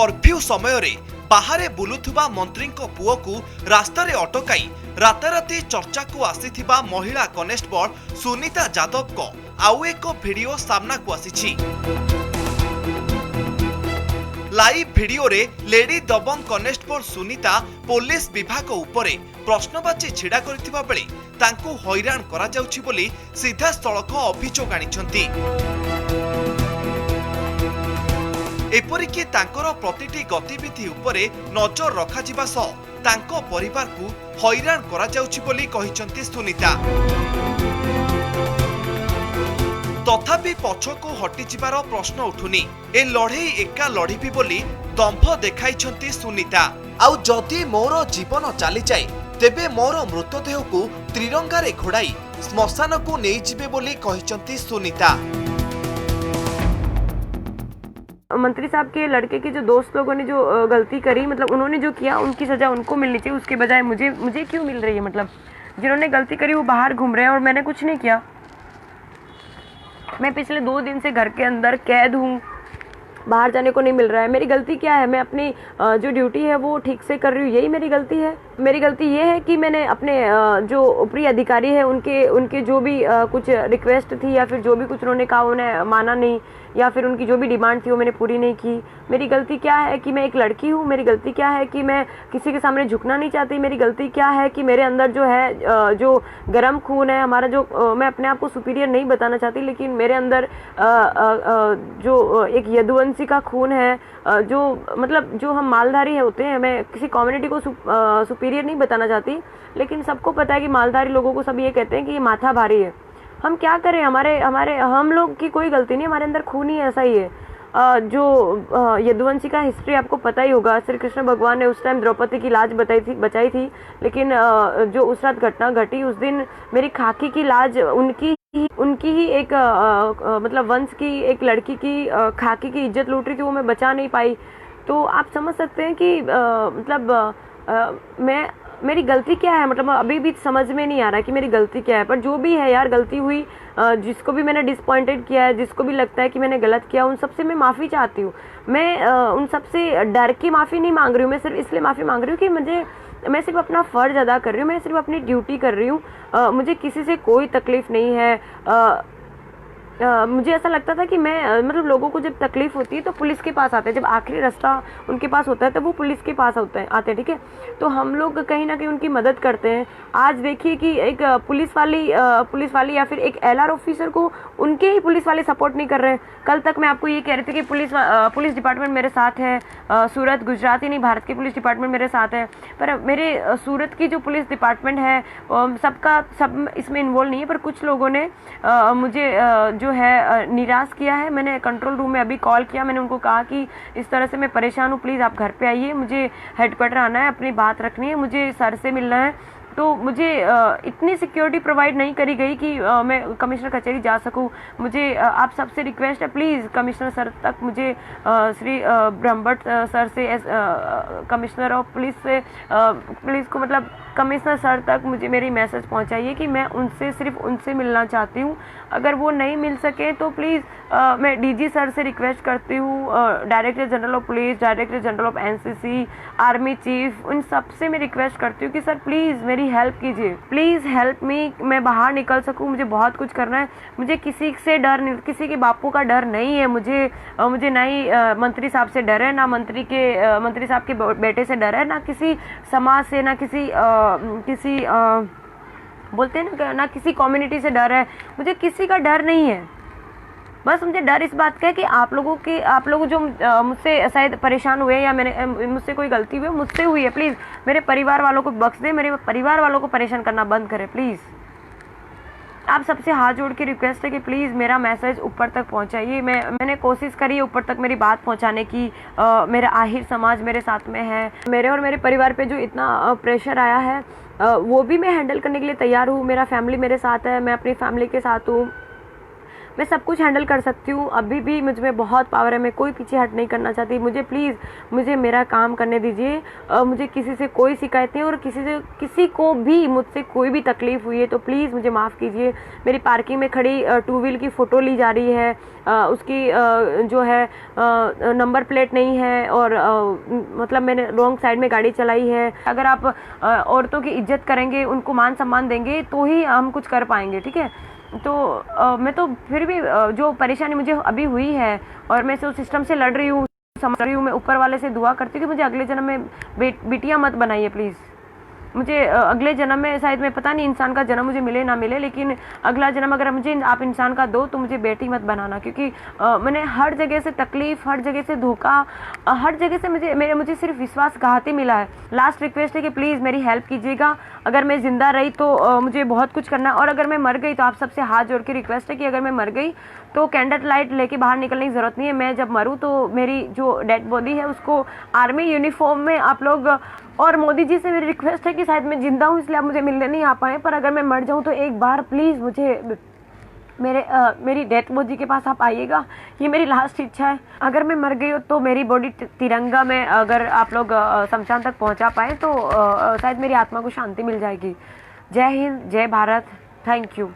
Curfew समय रे बाहरे बुलुथुबा मंत्री पुओ को रास्ता रे अटकाई राताराति चर्चा को आसीथिबा महिला कनेस्टेबल सुनीता यादव को आउ एक वीडियो सामना को आसीछि। लाइव वीडियो रे लेडी दबंग कनेस्टेबल सुनीता पुलिस विभाग उपरे प्रश्नबाची छिड़ा करथिबा बेले तांकु हैरान करा जाउछि बोली सीधा स्थलक अभियोग आनिछंती। एपरिकी तांकर प्रतिटी गतिविधि उपरे नजर रखा जिबा सह तांको परिवार को हैरान करा जाउछि बोली कहिसंती सुनीता। तथापि पछको हटि जिबार प्रश्न उठुनी। ए लड़े एका लड़ीबी बोली दंभ देखाइछंती सुनीता। आउ जदि मोर जीवन चली जाए तेबे मोर मृतदेह को त्रिरंगा रे घोड़ाई श्मशान को नहीं जिबे बोली कहिसंती सुनीता। मंत्री साहब के लड़के के जो दोस्त लोगों ने जो गलती करी, मतलब उन्होंने जो किया उनकी सजा उनको मिलनी चाहिए, उसके बजाय मुझे क्यों मिल रही है? मतलब जिन्होंने गलती करी वो बाहर घूम रहे हैं और मैंने कुछ नहीं किया। मैं पिछले 2 दिन से घर के अंदर कैद हूँ, बाहर जाने को नहीं मिल रहा है। मेरी गलती क्या है? मैं अपनी जो ड्यूटी है वो ठीक से कर रही हूँ, यही मेरी गलती है। मेरी गलती ये है कि मैंने अपने जो ऊपरी अधिकारी है उनके जो भी कुछ रिक्वेस्ट थी या फिर जो भी कुछ उन्होंने कहा उन्हें माना नहीं, या फिर उनकी जो भी डिमांड थी वो मैंने पूरी नहीं की। मेरी गलती क्या है कि मैं एक लड़की हूँ। मेरी गलती क्या है कि मैं किसी के सामने झुकना नहीं चाहती। मेरी गलती क्या है कि मेरे अंदर जो है जो गर्म खून है हमारा, जो मैं अपने आप को सुपीरियर नहीं बताना चाहती, लेकिन मेरे अंदर जो एक यदुवंशी का खून है, जो मतलब जो हम मालधारी होते हैं। मैं किसी कम्युनिटी को सुपीरियर नहीं बताना चाहती, लेकिन सबको पता है कि मालधारी लोगों को सब ये कहते हैं कि ये माथा भारी है। हम क्या करें? हम लोग की कोई गलती नहीं, हमारे अंदर खून ही ऐसा ही है। जो यदुवंशी का हिस्ट्री आपको पता ही होगा। श्री कृष्ण भगवान ने उस टाइम द्रौपदी की लाज बचाई थी, लेकिन जो उस रात घटना घटी उस दिन मेरी खाकी की लाज उनकी ही एक मतलब वंश की एक लड़की की खाकी की इज्जत लूट रही थी, वो मैं बचा नहीं पाई। तो आप समझ सकते हैं कि मेरी गलती क्या है? मतलब अभी भी समझ में नहीं आ रहा कि मेरी गलती क्या है। पर जो भी है यार, गलती हुई, जिसको भी मैंने डिसअपॉइंटेड किया है, जिसको भी लगता है कि मैंने गलत किया, उन सबसे मैं माफ़ी चाहती हूँ। मैं उन सबसे डर की माफ़ी नहीं मांग रही हूँ। मैं सिर्फ इसलिए माफ़ी मांग रही हूँ कि मैं सिर्फ अपना फ़र्ज अदा कर रही हूँ, मैं सिर्फ अपनी ड्यूटी कर रही हूँ। मुझे किसी से कोई तकलीफ़ नहीं है। मुझे ऐसा लगता था कि मैं मतलब लोगों को जब तकलीफ होती है तो पुलिस के पास आते हैं, जब आखिरी रास्ता उनके पास होता है तब वो पुलिस के पास आते हैं, ठीक है। तो हम लोग कहीं ना कहीं उनकी मदद करते हैं। आज देखिए कि एक पुलिस वाली या फिर एक LR ऑफिसर को उनके ही पुलिस वाले सपोर्ट नहीं कर रहे हैं। कल तक मैं आपको ये कह रही थी कि पुलिस डिपार्टमेंट मेरे साथ है, सूरत गुजरात ही नहीं भारत की पुलिस डिपार्टमेंट मेरे साथ है, पर मेरे सूरत की जो पुलिस डिपार्टमेंट है सब इसमें इन्वॉल्व नहीं है। पर कुछ लोगों ने मुझे जो है निराश किया है। मैंने कंट्रोल रूम में अभी कॉल किया, मैंने उनको कहा कि इस तरह से मैं परेशान हूँ, प्लीज़ आप घर पे आइए, मुझे हेडक्वार्टर आना है, अपनी बात रखनी है, मुझे सर से मिलना है। तो मुझे इतनी सिक्योरिटी प्रोवाइड नहीं करी गई कि मैं कमिश्नर कचहरी जा सकूं। मुझे आप सबसे रिक्वेस्ट है, प्लीज़ कमिश्नर सर तक मुझे श्री ब्रह्मभट्ट सर से कमिश्नर ऑफ पुलिस से पुलिस को मतलब कमिश्नर सर तक मुझे मेरी मैसेज पहुंचाइए कि मैं सिर्फ उनसे मिलना चाहती हूं। अगर वो नहीं मिल सके तो प्लीज़ मैं DG सर से रिक्वेस्ट करती हूँ, director general of police, director general of NCC, army chief, उन सब से मैं रिक्वेस्ट करती हूँ कि सर प्लीज़ मेरी हेल्प कीजिए, प्लीज़ हेल्प मी, मैं बाहर निकल सकूँ। मुझे बहुत कुछ करना है, मुझे किसी से डर नहीं, किसी के बापू का डर नहीं है। मुझे ना ही मंत्री साहब से डर है, ना मंत्री साहब के बेटे से डर है, ना किसी समाज से, ना किसी बोलते हैं ना किसी कम्युनिटी से डर है। मुझे किसी का डर नहीं है। बस मुझे डर इस बात का है कि आप लोग जो मुझसे शायद परेशान हुए या मुझसे कोई गलती हुई, मुझसे हुई है, प्लीज़ मेरे परिवार वालों को बख्श दे, मेरे परिवार वालों को परेशान करना बंद करें प्लीज़। आप सबसे हाथ जोड़ के रिक्वेस्ट है कि प्लीज़ मेरा मैसेज ऊपर तक पहुंचाइए। मैंने कोशिश करी है ऊपर तक मेरी बात पहुंचाने की। मेरा आहिर समाज मेरे साथ में है। मेरे और मेरे परिवार पे जो इतना प्रेशर आया है वो भी मैं हैंडल करने के लिए तैयार हूँ। मेरा फैमिली मेरे साथ है, मैं अपनी फैमिली के साथ हूँ। मैं सब कुछ हैंडल कर सकती हूँ, अभी भी मुझ में बहुत पावर है, मैं कोई पीछे हट नहीं करना चाहती। मुझे प्लीज़ मुझे मेरा काम करने दीजिए। मुझे किसी से कोई शिकायत नहीं, और किसी को भी मुझसे कोई भी तकलीफ़ हुई है तो प्लीज़ मुझे माफ़ कीजिए। मेरी पार्किंग में खड़ी टू व्हील की फ़ोटो ली जा रही है, उसकी जो है नंबर प्लेट नहीं है, और मतलब मैंने रॉन्ग साइड में गाड़ी चलाई है। अगर आप औरतों की इज्जत करेंगे, उनको मान सम्मान देंगे तो ही हम कुछ कर पाएंगे, ठीक है। तो मैं तो फिर भी जो परेशानी मुझे अभी हुई है और मैं उस सिस्टम से लड़ रही हूँ, समझ रही हूँ, मैं ऊपर वाले से दुआ करती हूँ कि मुझे अगले जन्म में बिटिया मत बनाइए प्लीज़। मुझे अगले जन्म में शायद, मैं पता नहीं इंसान का जन्म मुझे मिले ना मिले, लेकिन अगला जन्म अगर मुझे आप इंसान का दो तो मुझे बेटी मत बनाना, क्योंकि मैंने हर जगह से तकलीफ़, हर जगह से धोखा, हर जगह से मुझे सिर्फ विश्वासघात ही मिला है। लास्ट रिक्वेस्ट है कि प्लीज़ मेरी हेल्प कीजिएगा। अगर मैं ज़िंदा रही तो मुझे बहुत कुछ करना है, और अगर मैं मर गई तो आप सबसे हाथ जोड़ के रिक्वेस्ट है कि अगर मैं मर गई तो कैंडल लाइट लेके बाहर निकलने की ज़रूरत नहीं है। मैं जब मरूँ तो मेरी जो डेड बॉडी है उसको आर्मी यूनिफॉर्म में आप लोग, और मोदी जी से मेरी रिक्वेस्ट है कि शायद मैं जिंदा हूँ इसलिए आप मुझे मिलने नहीं आ पाए, पर अगर मैं मर जाऊँ तो एक बार प्लीज़ मुझे मेरी डेथ बॉडी के पास आप आइएगा। ये मेरी लास्ट इच्छा है। अगर मैं मर गई हो तो मेरी बॉडी तिरंगा में अगर आप लोग शमशान तक पहुंचा पाए तो शायद मेरी आत्मा को शांति मिल जाएगी। जय हिंद, जय भारत, थैंक यू।